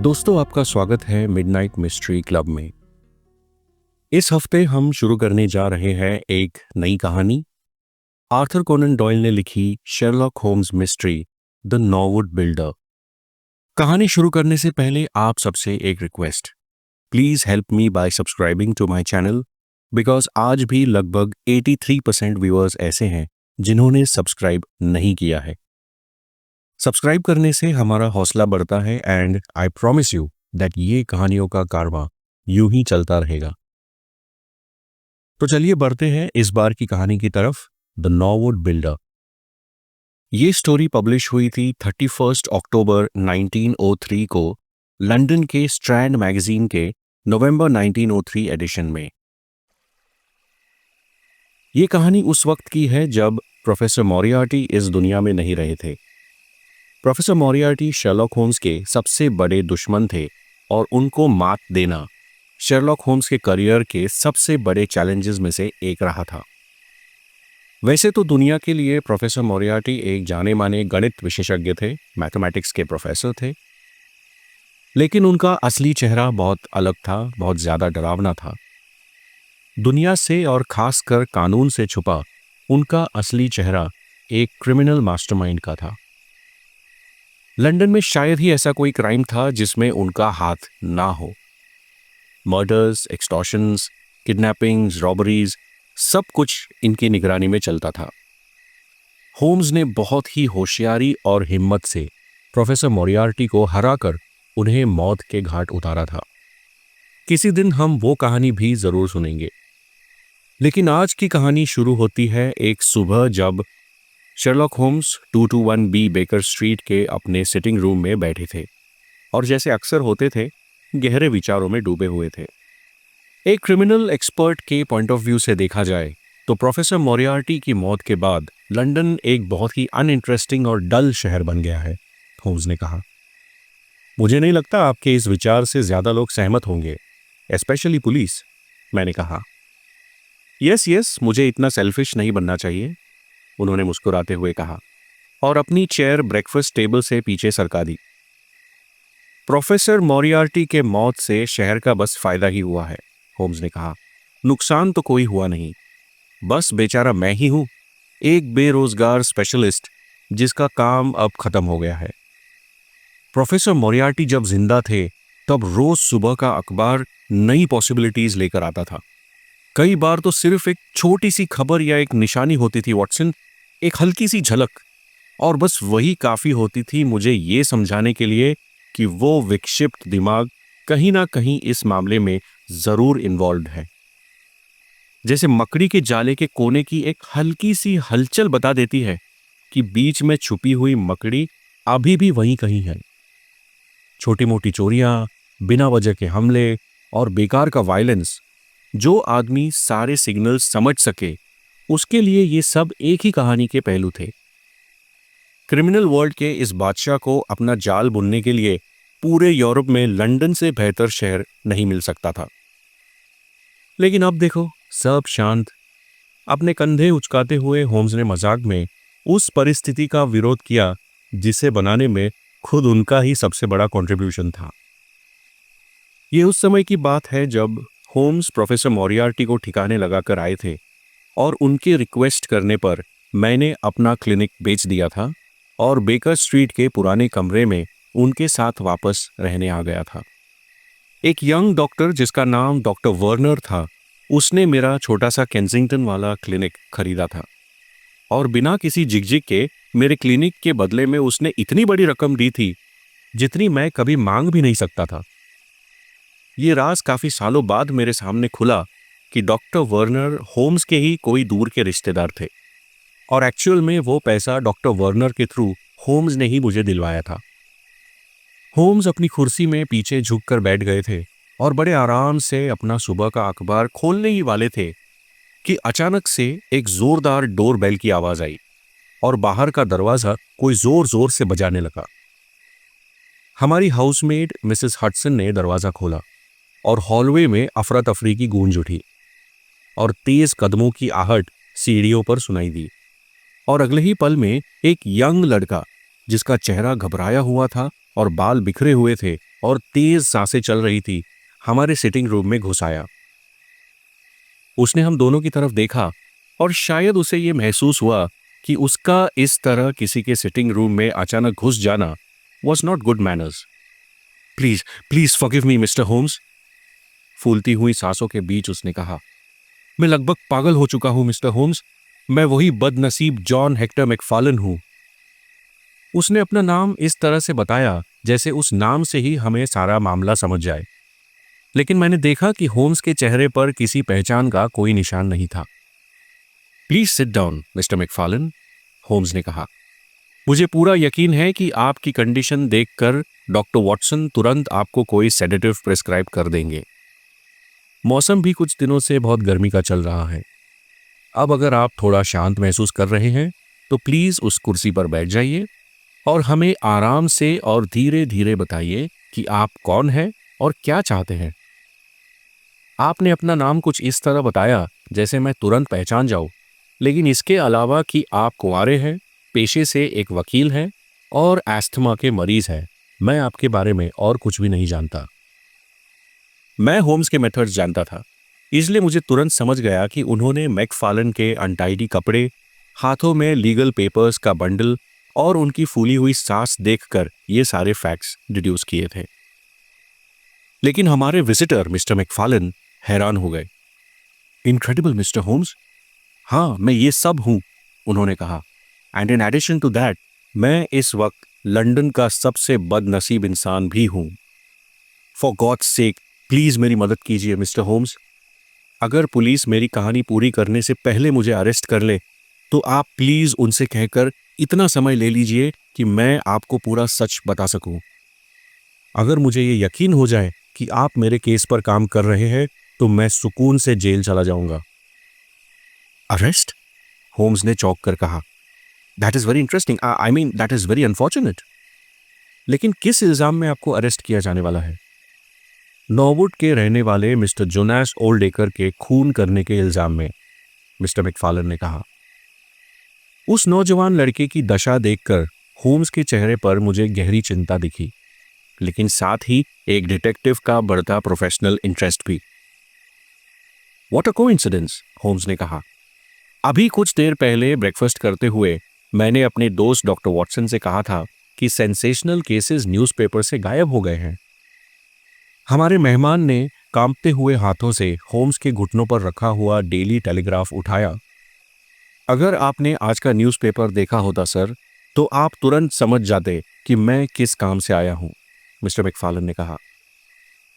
दोस्तों, आपका स्वागत है मिडनाइट मिस्ट्री क्लब में। इस हफ्ते हम शुरू करने जा रहे हैं एक नई कहानी। आर्थर कोनन डॉयल ने लिखी Sherlock Holmes mystery the Norwood builder. कहानी शुरू करने से पहले आप सबसे एक request, please help me by subscribing to my channel, because आज भी लगभग 83% व्यूअर्स ऐसे हैं जिन्होंने सब्सक्राइब नहीं किया है। सब्सक्राइब करने से हमारा हौसला बढ़ता है and I promise you that ये कहानियों का कारवां यूं ही चलता रहेगा। तो चलिए बढ़ते हैं इस बार की कहानी की तरफ, द नॉरवुड बिल्डर। ये स्टोरी पब्लिश हुई थी 31 अक्टूबर 1903 को लंदन के स्ट्रैंड मैगजीन के नवंबर 1903 एडिशन में। ये कहानी उस वक्त की है जब प्रोफेसर मोरियार्टी इस दुनिया में नहीं रहे थे। प्रोफेसर मोरियार्टी शेरलॉक होम्स के सबसे बड़े दुश्मन थे और उनको मात देना शेरलॉक होम्स के करियर के सबसे बड़े चैलेंजेस में से एक रहा था। वैसे तो दुनिया के लिए प्रोफेसर मोरियार्टी एक जाने माने गणित विशेषज्ञ थे, मैथमेटिक्स के प्रोफेसर थे, लेकिन उनका असली चेहरा बहुत अलग था, बहुत ज़्यादा डरावना था। दुनिया से और खासकर कानून से छुपा उनका असली चेहरा एक क्रिमिनल मास्टरमाइंड का था। लंदन में शायद ही ऐसा कोई क्राइम था जिसमें उनका हाथ ना हो। मर्डर्स, एक्सटॉर्शंस, किडनैपिंग्स, रॉबरीज, सब कुछ इनकी निगरानी में चलता था। होम्स ने बहुत ही होशियारी और हिम्मत से प्रोफेसर मोरियार्टी को हराकर उन्हें मौत के घाट उतारा था। किसी दिन हम वो कहानी भी जरूर सुनेंगे, लेकिन आज की कहानी शुरू होती है एक सुबह जब Sherlock Holmes 221B baker street के अपने सिटिंग रूम में बैठे थे और जैसे अक्सर होते थे गहरे विचारों में डूबे हुए थे। एक क्रिमिनल एक्सपर्ट के पॉइंट ऑफ व्यू से देखा जाए तो प्रोफेसर मोरियार्टी की मौत के बाद लंदन एक बहुत ही अनइंटरेस्टिंग और डल शहर बन गया है, होम्स ने कहा। मुझे नहीं लगता आपके इस विचार से ज्यादा लोग सहमत होंगे, एस्पेशली पुलिस, मैंने कहा। यस, मुझे इतना सेल्फिश नहीं बनना चाहिए, उन्होंने मुस्कुराते हुए कहा और अपनी चेयर ब्रेकफास्ट टेबल से पीछे सरका दी। प्रोफेसर मोरियार्टी के मौत से शहर का बस फायदा ही हुआ है, होम्स ने कहा। नुकसान तो कोई हुआ नहीं, बस बेचारा मैं ही हूं, एक बेरोजगार स्पेशलिस्ट जिसका काम अब खत्म हो गया है। प्रोफेसर मोरियार्टी जब जिंदा थे तब रोज सुबह का अखबार नई पॉसिबिलिटीज लेकर आता था। कई बार तो सिर्फ एक छोटी सी खबर या एक निशानी होती थी वॉटसन, एक हल्की सी झलक, और बस वही काफी होती थी मुझे ये समझाने के लिए कि वो विक्षिप्त दिमाग कहीं ना कहीं इस मामले में जरूर इन्वॉल्व है। जैसे मकड़ी के जाले के कोने की एक हल्की सी हलचल बता देती है कि बीच में छुपी हुई मकड़ी अभी भी वहीं कहीं है। छोटी मोटी चोरियां, बिना वजह के हमले और बेकार का वायलेंस, जो आदमी सारे सिग्नल समझ सके उसके लिए ये सब एक ही कहानी के पहलू थे। क्रिमिनल वर्ल्ड के इस बादशाह को अपना जाल बुनने के लिए पूरे यूरोप में लंदन से बेहतर शहर नहीं मिल सकता था। लेकिन अब देखो, सब शांत। अपने कंधे उचकाते हुए होम्स ने मजाक में उस परिस्थिति का विरोध किया जिसे बनाने में खुद उनका ही सबसे बड़ा कंट्रीब्यूशन था। ये उस समय की बात है जब होम्स प्रोफेसर मोरियार्टी को ठिकाने लगाकर आए थे और उनके रिक्वेस्ट करने पर मैंने अपना क्लिनिक बेच दिया था और बेकर स्ट्रीट के पुराने कमरे में उनके साथ वापस रहने आ गया था। एक यंग डॉक्टर जिसका नाम डॉक्टर वर्नर था, उसने मेरा छोटा सा केंसिंगटन वाला क्लिनिक खरीदा था और बिना किसी झिकझिक के मेरे क्लिनिक के बदले में उसने इतनी बड़ी रकम दी थी जितनी मैं कभी मांग भी नहीं सकता था। ये राज काफी सालों बाद मेरे सामने खुला कि डॉक्टर वर्नर होम्स के ही कोई दूर के रिश्तेदार थे और एक्चुअल में वो पैसा डॉक्टर वर्नर के थ्रू होम्स ने ही मुझे दिलवाया था। होम्स अपनी कुर्सी में पीछे झुककर बैठ गए थे और बड़े आराम से अपना सुबह का अखबार खोलने ही वाले थे कि अचानक से एक जोरदार डोर बेल की आवाज आई और बाहर का दरवाजा कोई जोर जोर से बजाने लगा। हमारी हाउसमेड मिसेस हडसन ने दरवाजा खोला और हॉलवे में अफरा तफरी की गूंज उठी और तेज कदमों की आहट सीढ़ियों पर सुनाई दी और अगले ही पल में एक यंग लड़का जिसका चेहरा घबराया हुआ था और बाल बिखरे हुए थे, और तेज सांसें चल रही थी, हमारे सिटिंग रूम में घुस आया। उसने हम दोनों की तरफ देखा और शायद उसे ये महसूस हुआ कि उसका इस तरह किसी के सिटिंग रूम में अचानक घुस जाना was not good manners. Please please forgive me mister Holmes, फूलती हुई सांसों के बीच उसने कहा। मैं लगभग पागल हो चुका हूं मिस्टर होम्स, मैं वही बदनसीब जॉन हेक्टर मैकफार्लन हूं। उसने अपना नाम इस तरह से बताया जैसे उस नाम से ही हमें सारा मामला समझ जाए, लेकिन मैंने देखा कि होम्स के चेहरे पर किसी पहचान का कोई निशान नहीं था। Please sit down mister McFarlane, Holmes ने कहा। मुझे पूरा यकीन है कि आपकी कंडीशन देखकर डॉक्टर वॉटसन तुरंत आपको कोई सेडेटिव प्रिस्क्राइब कर देंगे। मौसम भी कुछ दिनों से बहुत गर्मी का चल रहा है। अब अगर आप थोड़ा शांत महसूस कर रहे हैं तो प्लीज उस कुर्सी पर बैठ जाइए और हमें आराम से और धीरे धीरे बताइए कि आप कौन हैं और क्या चाहते हैं। आपने अपना नाम कुछ इस तरह बताया जैसे मैं तुरंत पहचान जाऊं, लेकिन इसके अलावा कि आप कुंवारे हैं, पेशे से एक वकील हैं और एस्थमा के मरीज हैं, मैं आपके बारे में और कुछ भी नहीं जानता। मैं होम्स के मेथड्स जानता था, इसलिए मुझे तुरंत समझ गया कि उन्होंने मैकफार्लन के अनटाइडी कपड़े, हाथों में लीगल पेपर्स का बंडल और उनकी फूली हुई सांस देखकर ये सारे फैक्ट्स डिड्यूस किए थे। लेकिन हमारे विजिटर मिस्टर मैकफार्लन हैरान हो गए। इनक्रेडिबल मिस्टर होम्स, हाँ मैं ये सब हूं, उन्होंने कहा। And in addition to that, मैं इस वक्त लंदन का सबसे बदनसीब इंसान भी हूं। फॉर गॉड्स सेक, प्लीज मेरी मदद कीजिए मिस्टर होम्स। अगर पुलिस मेरी कहानी पूरी करने से पहले मुझे अरेस्ट कर ले तो आप प्लीज उनसे कहकर इतना समय ले लीजिए कि मैं आपको पूरा सच बता सकूं। अगर मुझे ये यकीन हो जाए कि आप मेरे केस पर काम कर रहे हैं तो मैं सुकून से जेल चला जाऊंगा। अरेस्ट? होम्स ने चौंक कर कहा। That is very interesting, I mean that is very unfortunate. लेकिन किस इल्जाम में आपको अरेस्ट किया जाने वाला है? नॉर्वुड के रहने वाले मिस्टर जोनास ओल्डेकर के खून करने के इल्जाम में, मिस्टर मैकफार्लन ने कहा। उस नौजवान लड़के की दशा देखकर होम्स के चेहरे पर मुझे गहरी चिंता दिखी, लेकिन साथ ही एक डिटेक्टिव का बढ़ता प्रोफेशनल इंटरेस्ट भी। व्हाट अ कोइंसिडेंस, होम्स ने कहा। अभी कुछ देर पहले ब्रेकफास्ट करते हुए मैंने अपने दोस्त डॉक्टर वॉटसन से कहा था कि सेंसेशनल केसेस न्यूज़पेपर से गायब हो गए हैं। हमारे मेहमान ने कांपते हुए हाथों से होम्स के घुटनों पर रखा हुआ डेली टेलीग्राफ उठाया। अगर आपने आज का न्यूज़पेपर देखा होता सर, तो आप तुरंत समझ जाते कि मैं किस काम से आया हूं, मिस्टर मैकफार्लन ने कहा।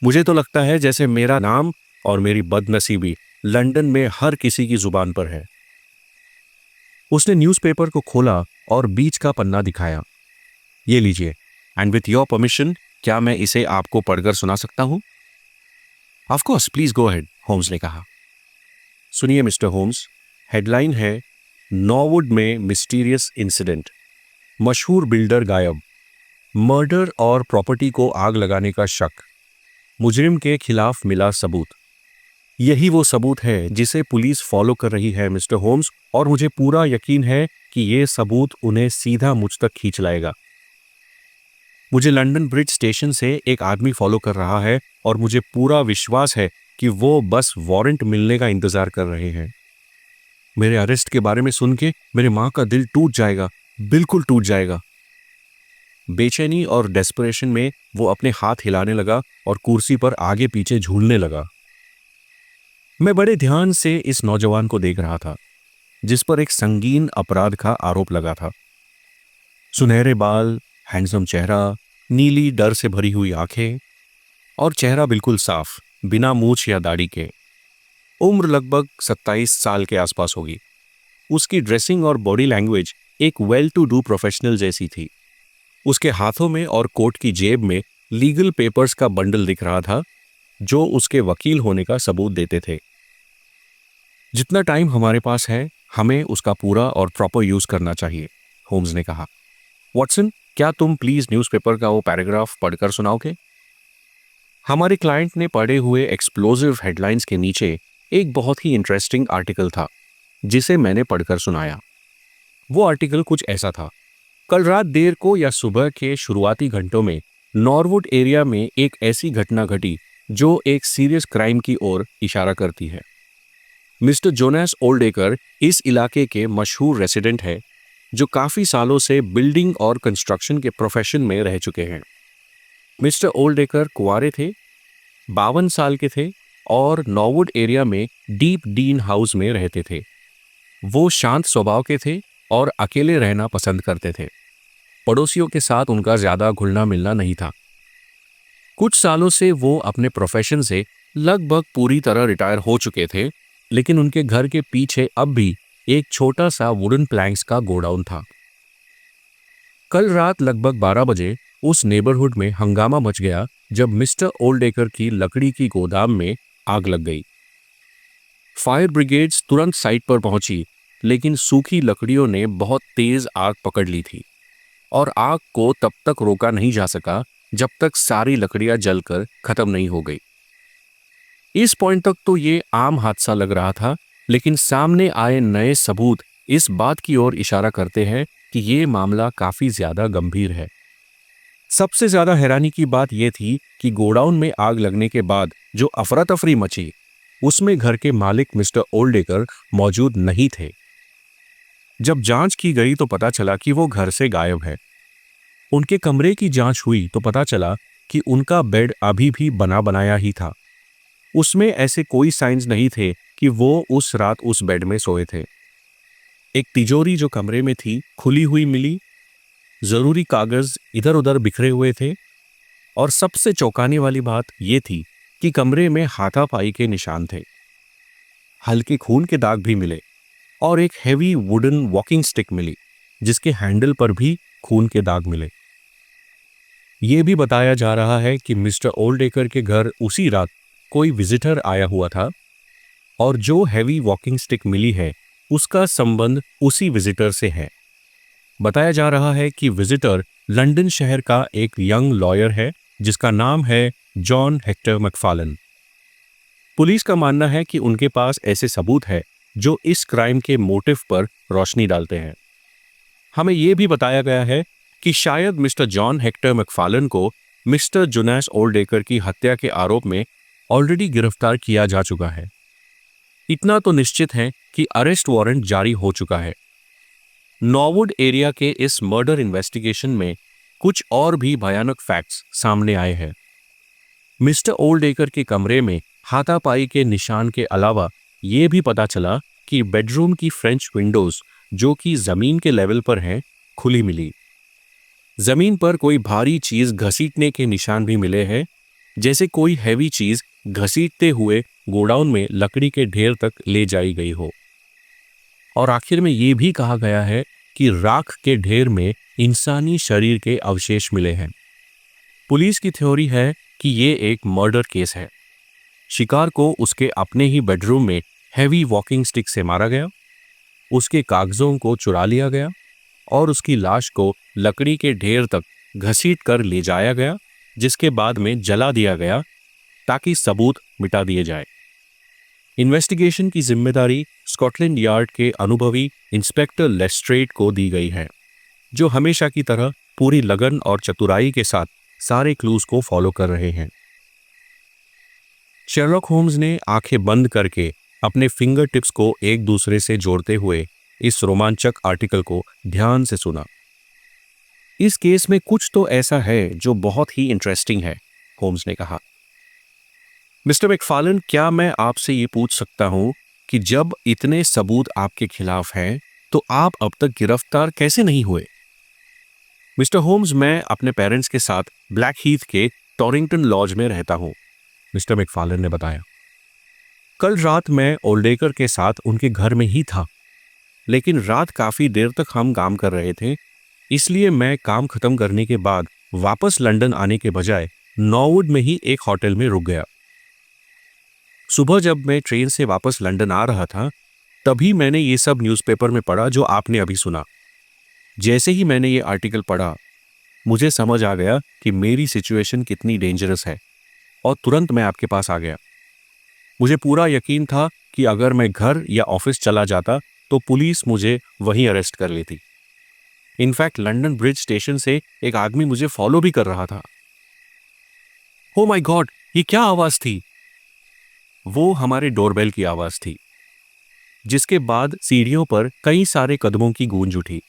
मुझे तो लगता है जैसे मेरा नाम और मेरी बदनसीबी लंदन में हर किसी की जुबान पर है। उसने न्यूज़पेपर को खोला और बीच का पन्ना दिखाया। ये लीजिए, एंड विथ योर परमिशन, क्या मैं इसे आपको पढ़कर सुना सकता हूं? Of course, please go ahead, Holmes ने कहा। सुनिए मिस्टर होम्स, हेडलाइन है नॉर्वुड में मिस्टीरियस इंसिडेंट, मशहूर बिल्डर गायब, मर्डर और प्रॉपर्टी को आग लगाने का शक, मुजरिम के खिलाफ मिला सबूत। यही वो सबूत है जिसे पुलिस फॉलो कर रही है मिस्टर होम्स, और मुझे पूरा यकीन है कि ये सबूत उन्हें सीधा मुझ तक खींच लाएगा। मुझे लंदन ब्रिज स्टेशन से एक आदमी फॉलो कर रहा है और मुझे पूरा विश्वास है कि वो बस वारंट मिलने का इंतजार कर रहे हैं। मेरे अरेस्ट के बारे में सुन के मेरे माँ का दिल टूट जाएगा, बिल्कुल टूट जाएगा। बेचैनी और डेस्परेशन में वो अपने हाथ हिलाने लगा और कुर्सी पर आगे पीछे झूलने लगा। मैं बड़े ध्यान से इस नौजवान को देख रहा था जिस पर एक संगीन अपराध का आरोप लगा था। सुनहरे बाल, हैंडसम चेहरा, नीली डर से भरी हुई आंखें और चेहरा बिल्कुल साफ, बिना मूछ या दाढ़ी के। उम्र लगभग 27 साल के आसपास होगी। उसकी ड्रेसिंग और बॉडी लैंग्वेज एक वेल टू डू प्रोफेशनल जैसी थी। उसके हाथों में और कोट की जेब में लीगल पेपर्स का बंडल दिख रहा था जो उसके वकील होने का सबूत देते थे। जितना टाइम हमारे पास है, हमें उसका पूरा और प्रॉपर यूज करना चाहिए, होम्स ने कहा। वॉटसन, क्या तुम प्लीज न्यूज़पेपर का वो पैराग्राफ पढ़कर सुनाओगे? हमारे क्लाइंट ने पढ़े हुए एक्सप्लोजिव हेडलाइंस के नीचे एक बहुत ही इंटरेस्टिंग आर्टिकल था जिसे मैंने पढ़कर सुनाया। वो आर्टिकल कुछ ऐसा था। कल रात देर को या सुबह के शुरुआती घंटों में नॉरवुड एरिया में एक ऐसी घटना घटी जो एक सीरियस क्राइम की ओर इशारा करती है। मिस्टर जोनास ओल्डेकर इस इलाके के मशहूर रेसिडेंट है जो काफी सालों से बिल्डिंग और कंस्ट्रक्शन के प्रोफेशन में रह चुके हैं। मिस्टर ओल्डेकर कुंवारे थे, 52 साल के थे और नॉरवुड एरिया में डीप डीन हाउस में रहते थे। वो शांत स्वभाव के थे और अकेले रहना पसंद करते थे। पड़ोसियों के साथ उनका ज्यादा घुलना मिलना नहीं था। कुछ सालों से वो अपने प्रोफेशन से लगभग पूरी तरह रिटायर हो चुके थे, लेकिन उनके घर के पीछे अब भी एक छोटा सा वुडन प्लैंक्स का गोडाउन था। कल रात लगभग 12 बजे उस नेबरहुड में हंगामा मच गया जब मिस्टर ओल्डेकर की लकड़ी की गोदाम में आग लग गई। फायर ब्रिगेड्स तुरंत साइट पर पहुंची, लेकिन सूखी लकड़ियों ने बहुत तेज आग पकड़ ली थी और आग को तब तक रोका नहीं जा सका जब तक सारी लकड़ियां जलकर खत्म नहीं हो गई। इस पॉइंट तक तो ये आम हादसा लग रहा था, लेकिन सामने आए नए सबूत इस बात की ओर इशारा करते हैं कि ये मामला काफी ज्यादा गंभीर है। सबसे ज्यादा हैरानी की बात यह थी कि गोडाउन में आग लगने के बाद जो अफरा तफरी मची, उसमें घर के मालिक मिस्टर ओल्डेकर मौजूद नहीं थे। जब जांच की गई तो पता चला कि वो घर से गायब है। उनके कमरे की जांच हुई तो पता चला कि उनका बेड अभी भी बना बनाया ही था। उसमें ऐसे कोई साइंस नहीं थे कि वो उस रात उस बेड में सोए थे। एक तिजोरी जो कमरे में थी खुली हुई मिली, जरूरी कागज इधर उधर बिखरे हुए थे और सबसे चौंकाने वाली बात यह थी कि कमरे में हाथापाई के निशान थे। हल्के खून के दाग भी मिले और एक हेवी वुडन वॉकिंग स्टिक मिली जिसके हैंडल पर भी खून के दाग मिले। यह भी बताया जा रहा है कि मिस्टर ओल्डेकर के घर उसी रात कोई विजिटर आया हुआ था और जो हेवी वॉकिंग स्टिक मिली है उसका संबंध उसी विजिटर से है। बताया जा रहा है कि विजिटर लंदन शहर का एक यंग लॉयर है जिसका नाम है जॉन हेक्टर मैकफार्लन। पुलिस का मानना है कि उनके पास ऐसे सबूत है जो इस क्राइम के मोटिव पर रोशनी डालते हैं। हमें यह भी बताया गया है कि शायद मिस्टर जॉन हेक्टर मैकफार्लन को मिस्टर जोनास ओल्डेकर की हत्या के आरोप में ऑलरेडी गिरफ्तार किया जा चुका है। इतना तो निश्चित है कि अरेस्ट वारंट जारी हो चुका है। नॉरवुड एरिया के इस मर्डर इन्वेस्टिगेशन में कुछ और भी भयानक फैक्ट्स सामने आए हैं। मिस्टर ओल्डेकर के कमरे में हाथापाई के निशान के अलावा यह भी पता चला कि बेडरूम की फ्रेंच विंडोज जो कि जमीन के लेवल पर हैं, खुली मिली। जमीन पर कोई भारी चीज घसीटने के निशान भी मिले हैं, जैसे कोई हैवी चीज घसीटते हुए गोडाउन में लकड़ी के ढेर तक ले जाई गई हो। और आखिर में यह भी कहा गया है कि राख के ढेर में इंसानी शरीर के अवशेष मिले हैं। पुलिस की थ्योरी है कि ये एक मर्डर केस है। शिकार को उसके अपने ही बेडरूम में हैवी वॉकिंग स्टिक से मारा गया, उसके कागजों को चुरा लिया गया और उसकी लाश को लकड़ी के ढेर तक घसीट कर ले जाया गया, जिसके बाद में जला दिया गया ताकि सबूत मिटा दिए जाए। इन्वेस्टिगेशन की जिम्मेदारी स्कॉटलैंड यार्ड के अनुभवी इंस्पेक्टर लेस्ट्रेट को दी गई है, जो हमेशा की तरह पूरी लगन और चतुराई के साथ सारे क्लूज को फॉलो कर रहे हैं। शेरलॉक होम्स ने आंखें बंद करके अपने फिंगर टिप्स को एक दूसरे से जोड़ते हुए इस रोमांचक आर्टिकल को ध्यान से सुना। इस केस में कुछ तो ऐसा है जो बहुत ही इंटरेस्टिंग है, होम्स ने कहा। मिस्टर मैकफार्लन, क्या मैं आपसे ये पूछ सकता हूं कि जब इतने सबूत आपके खिलाफ हैं तो आप अब तक गिरफ्तार कैसे नहीं हुए? मिस्टर होम्स, मैं अपने पेरेंट्स के साथ ब्लैक हीथ के टॉरिंगटन लॉज में रहता हूं, मिस्टर मैकफार्लन ने बताया। कल रात मैं ओल्डेकर के साथ उनके घर में ही था, लेकिन रात काफी देर तक हम काम कर रहे थे, इसलिए मैं काम खत्म करने के बाद वापस लंदन आने के बजाय नॉरवुड में ही एक होटल में रुक गया। सुबह जब मैं ट्रेन से वापस लंदन आ रहा था, तभी मैंने ये सब न्यूज़पेपर में पढ़ा जो आपने अभी सुना। जैसे ही मैंने ये आर्टिकल पढ़ा, मुझे समझ आ गया कि मेरी सिचुएशन कितनी डेंजरस है और तुरंत मैं आपके पास आ गया। मुझे पूरा यकीन था कि अगर मैं घर या ऑफिस चला जाता तो पुलिस मुझे वहीं अरेस्ट कर लेती। इनफैक्ट लंदन ब्रिज स्टेशन से एक आदमी मुझे फॉलो भी कर रहा था। ओ माय गॉड, ये क्या आवाज थी? वो हमारे डोरबेल की आवाज थी, जिसके बाद सीढ़ियों पर कई सारे कदमों की गूंज उठी।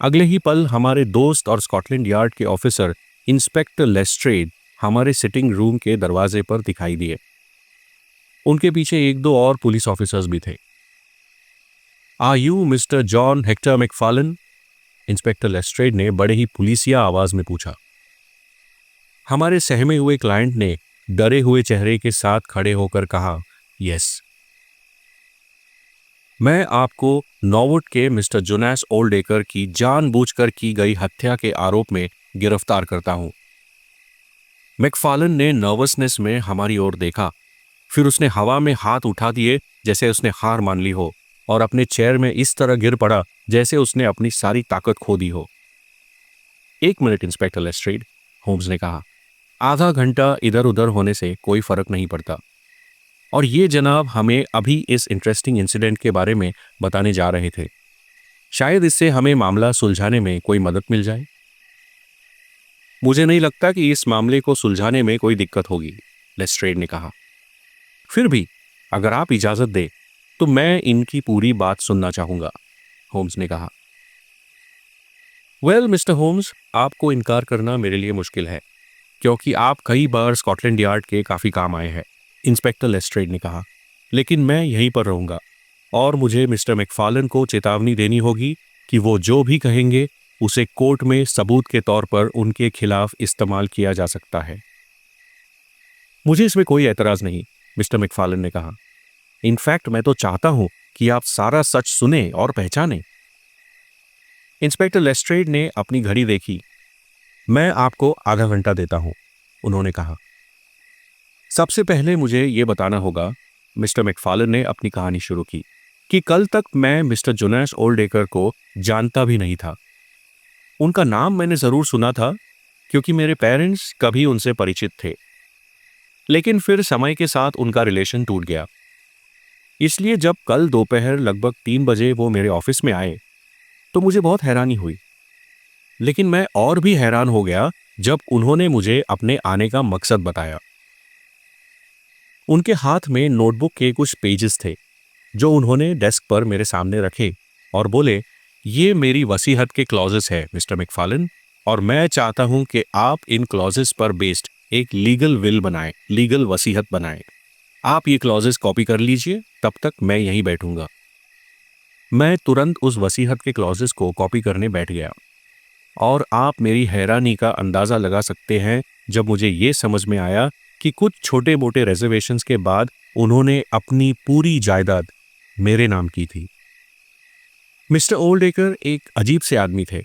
अगले ही पल हमारे दोस्त और स्कॉटलैंड यार्ड के ऑफिसर इंस्पेक्टर लेस्ट्रेड हमारे सिटिंग रूम के दरवाजे पर दिखाई दिए। उनके पीछे एक दो और पुलिस ऑफिसर्स भी थे। Are you mister John Hector McFarlane? Inspector Lestrade ने बड़े ही पुलिसिया आवाज में पूछा। हमारे सहमे हुए क्लाइंट ने डरे हुए चेहरे के साथ खड़े होकर कहा, यस। मैं आपको नॉर्वुड के मिस्टर जोनास ओल्डेकर की जानबूझकर की गई हत्या के आरोप में गिरफ्तार करता हूं। मैकफार्लन ने नर्वसनेस में हमारी ओर देखा, फिर उसने हवा में हाथ उठा दिए जैसे उसने हार मान ली हो, और अपने चेयर में इस तरह गिर पड़ा जैसे उसने अपनी सारी ताकत खो दी हो। एक मिनट इंस्पेक्टर लेस्ट्रेड, होम्स ने कहा, आधा घंटा इधर उधर होने से कोई फर्क नहीं पड़ता, और ये जनाब हमें अभी इस इंटरेस्टिंग इंसिडेंट के बारे में बताने जा रहे थे। शायद इससे हमें मामला सुलझाने में कोई मदद मिल जाए। मुझे नहीं लगता कि इस मामले को सुलझाने में कोई दिक्कत होगी, लेस्ट्रेड ने कहा। फिर भी अगर आप इजाजत दें तो मैं इनकी पूरी बात सुनना चाहूंगा, होम्स ने कहा। वेल मिस्टर होम्स, आपको इनकार करना मेरे लिए मुश्किल है, क्योंकि आप कई बार स्कॉटलैंड यार्ड के काफी काम आए हैं, इंस्पेक्टर लेस्ट्रेड ने कहा। लेकिन मैं यहीं पर रहूंगा, और मुझे मिस्टर मैकफार्लन को चेतावनी देनी होगी कि वो जो भी कहेंगे उसे कोर्ट में सबूत के तौर पर उनके खिलाफ इस्तेमाल किया जा सकता है। मुझे इसमें कोई एतराज नहीं, मिस्टर मैकफार्लन ने कहा। इनफैक्ट मैं तो चाहता हूं कि आप सारा सच सुने और पहचाने। इंस्पेक्टर लेस्ट्रेड ने अपनी घड़ी देखी। मैं आपको आधा घंटा देता हूं, उन्होंने कहा। सबसे पहले मुझे यह बताना होगा, मिस्टर मैकफार्लन ने अपनी कहानी शुरू की, कि कल तक मैं मिस्टर जोनास ओल्डेकर को जानता भी नहीं था। उनका नाम मैंने जरूर सुना था, क्योंकि मेरे पेरेंट्स कभी उनसे परिचित थे, लेकिन फिर समय के साथ उनका रिलेशन टूट गया। इसलिए जब कल दोपहर लगभग 3 बजे वो मेरे ऑफिस में आए तो मुझे बहुत हैरानी हुई। लेकिन मैं और भी हैरान हो गया जब उन्होंने मुझे अपने आने का मकसद बताया। उनके हाथ में नोटबुक के कुछ पेजेस थे जो उन्होंने डेस्क पर मेरे सामने रखे, और बोले, ये मेरी वसीयत के क्लॉजेस है मिस्टर मैकफार्लन, और मैं चाहता हूं कि आप इन क्लॉजेस पर बेस्ड एक लीगल विल बनाएं, लीगल वसीयत बनाएं। आप ये क्लॉजेस कॉपी कर लीजिए, तब तक मैं यहीं बैठूंगा। मैं तुरंत उस वसीयत के क्लॉजेस को कॉपी करने बैठ गया, और आप मेरी हैरानी का अंदाजा लगा सकते हैं जब मुझे ये समझ में आया कि कुछ छोटे मोटे रिजर्वेशंस के बाद उन्होंने अपनी पूरी जायदाद मेरे नाम की थी। मिस्टर ओल्डेकर एक अजीब से आदमी थे।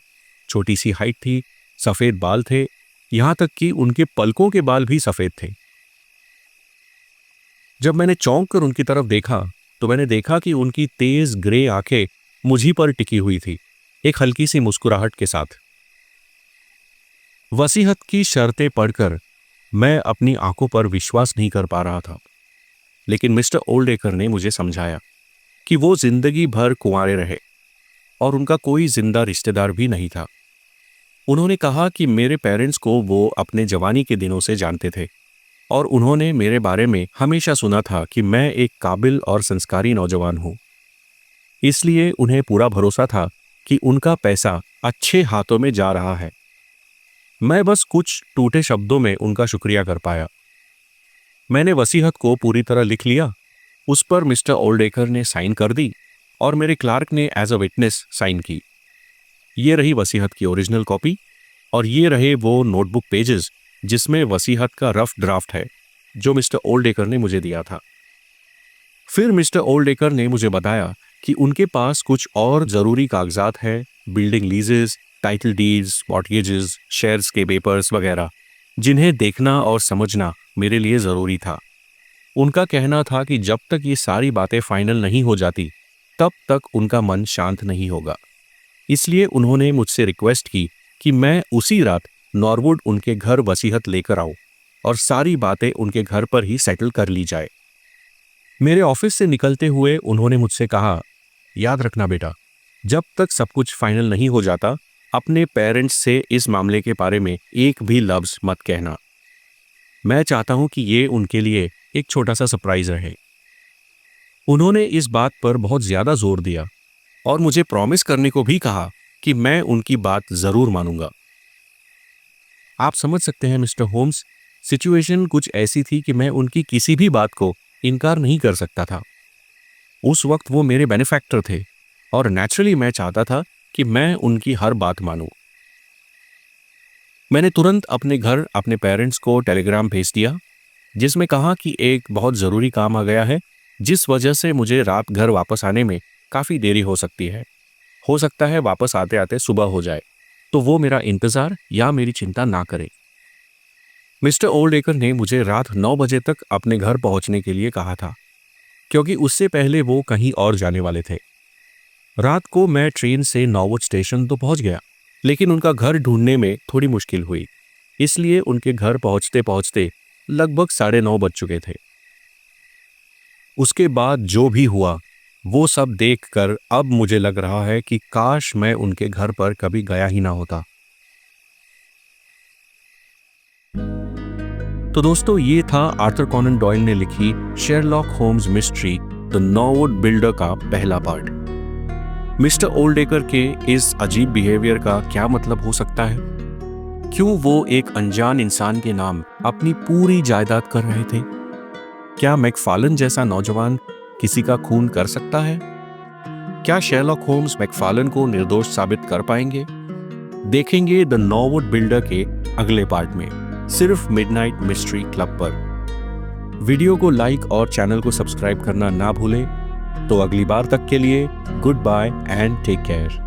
छोटी सी हाइट थी, सफेद बाल थे, यहां तक कि उनके पलकों के बाल भी सफेद थे। जब मैंने चौंक कर उनकी तरफ देखा तो मैंने देखा कि उनकी तेज ग्रे आंखें मुझी पर टिकी हुई थी, एक हल्की सी मुस्कुराहट के साथ। वसीयत की शर्तें पढ़कर मैं अपनी आंखों पर विश्वास नहीं कर पा रहा था, लेकिन मिस्टर ओल्डेकर ने मुझे समझाया कि वो जिंदगी भर कुंवारे रहे और उनका कोई जिंदा रिश्तेदार भी नहीं था। उन्होंने कहा कि मेरे पेरेंट्स को वो अपने जवानी के दिनों से जानते थे, और उन्होंने मेरे बारे में हमेशा सुना था कि मैं एक काबिल और संस्कारी नौजवान हूं। इसलिए उन्हें पूरा भरोसा था कि उनका पैसा अच्छे हाथों में जा रहा है। मैं बस कुछ टूटे शब्दों में उनका शुक्रिया कर पाया। मैंने वसीयत को पूरी तरह लिख लिया, उस पर मिस्टर ओल्डेकर ने साइन कर दी, और मेरे क्लार्क ने एज अ विटनेस साइन की। ये रही वसीयत की ओरिजिनल कॉपी, और ये रहे वो नोटबुक पेजेस जिसमें वसीयत का रफ ड्राफ्ट है जो मिस्टर ओल्डेकर ने मुझे दिया था। फिर मिस्टर ओल्डेकर ने मुझे बताया कि उनके पास कुछ और जरूरी कागजात हैं, building leases, title deeds, mortgages, shares के पेपर्स वगैरह, जिन्हें देखना और समझना मेरे लिए जरूरी था। उनका कहना था कि जब तक ये सारी बातें फाइनल नहीं हो जाती तब तक उनका मन शांत नहीं होगा। इसलिए उन्होंने मुझसे रिक्वेस्ट की कि मैं उसी रात नॉर्वुड उनके घर वसीयत लेकर आऊं और सारी बातें उनके घर पर ही सेटल कर ली जाए। मेरे ऑफिस से निकलते हुए उन्होंने मुझसे कहा, याद रखना बेटा, जब तक सब कुछ फाइनल नहीं हो जाता अपने पेरेंट्स से इस मामले के बारे में एक भी लफ्ज मत कहना। मैं चाहता हूं कि ये उनके लिए एक छोटा सा सरप्राइज रहे। उन्होंने इस बात पर बहुत ज़्यादा जोर दिया और मुझे प्रॉमिस करने को भी कहा कि मैं उनकी बात ज़रूर मानूंगा। आप समझ सकते हैं मिस्टर होम्स, सिचुएशन कुछ ऐसी थी कि मैं उनकी किसी भी बात को इनकार नहीं कर सकता था। उस वक्त वो मेरे बेनिफैक्टर थे और नेचुरली मैं चाहता था कि मैं उनकी हर बात मानूं। मैंने तुरंत अपने घर अपने पेरेंट्स को टेलीग्राम भेज दिया जिसमें कहा कि एक बहुत ज़रूरी काम आ गया है जिस वजह से मुझे रात घर वापस आने में काफ़ी देरी हो सकती है। हो सकता है वापस आते आते सुबह हो जाए, तो वो मेरा इंतज़ार या मेरी चिंता ना करे। मिस्टर ओल्डेकर ने मुझे रात 9 बजे तक अपने घर पहुंचने के लिए कहा था क्योंकि उससे पहले वो कहीं और जाने वाले थे। रात को मैं ट्रेन से नॉर्वुड स्टेशन तो पहुंच गया, लेकिन उनका घर ढूंढने में थोड़ी मुश्किल हुई, इसलिए उनके घर पहुंचते पहुंचते लगभग 9:30 बज चुके थे। उसके बाद जो भी हुआ वो सब देखकर अब मुझे लग रहा है कि काश मैं उनके घर पर कभी गया ही ना होता। तो दोस्तों, ये था आर्थर कॉनन डॉयल ने लिखी Sherlock Holmes mystery the Norwood builder का पहला पार्ट। मिस्टर ओल्डेकर के इस अजीब बिहेवियर का क्या मतलब हो सकता है? क्यों वो एक अनजान इंसान के नाम अपनी पूरी जायदाद कर रहे थे? क्या मैकफार्लेन जैसा नौजवान किसी का खून कर सकता है? क्या शेरलॉक होम्स मैकफार्लेन को निर्दोष साबित कर पाएंगे? देखेंगे द नॉर्वुड बिल्डर के अगले पार्ट में, सिर्फ मिडनाइट मिस्ट्री क्लब पर। वीडियो को लाइक और चैनल को सब्सक्राइब करना ना भूलें। तो अगली बार तक के लिए good bye and take care.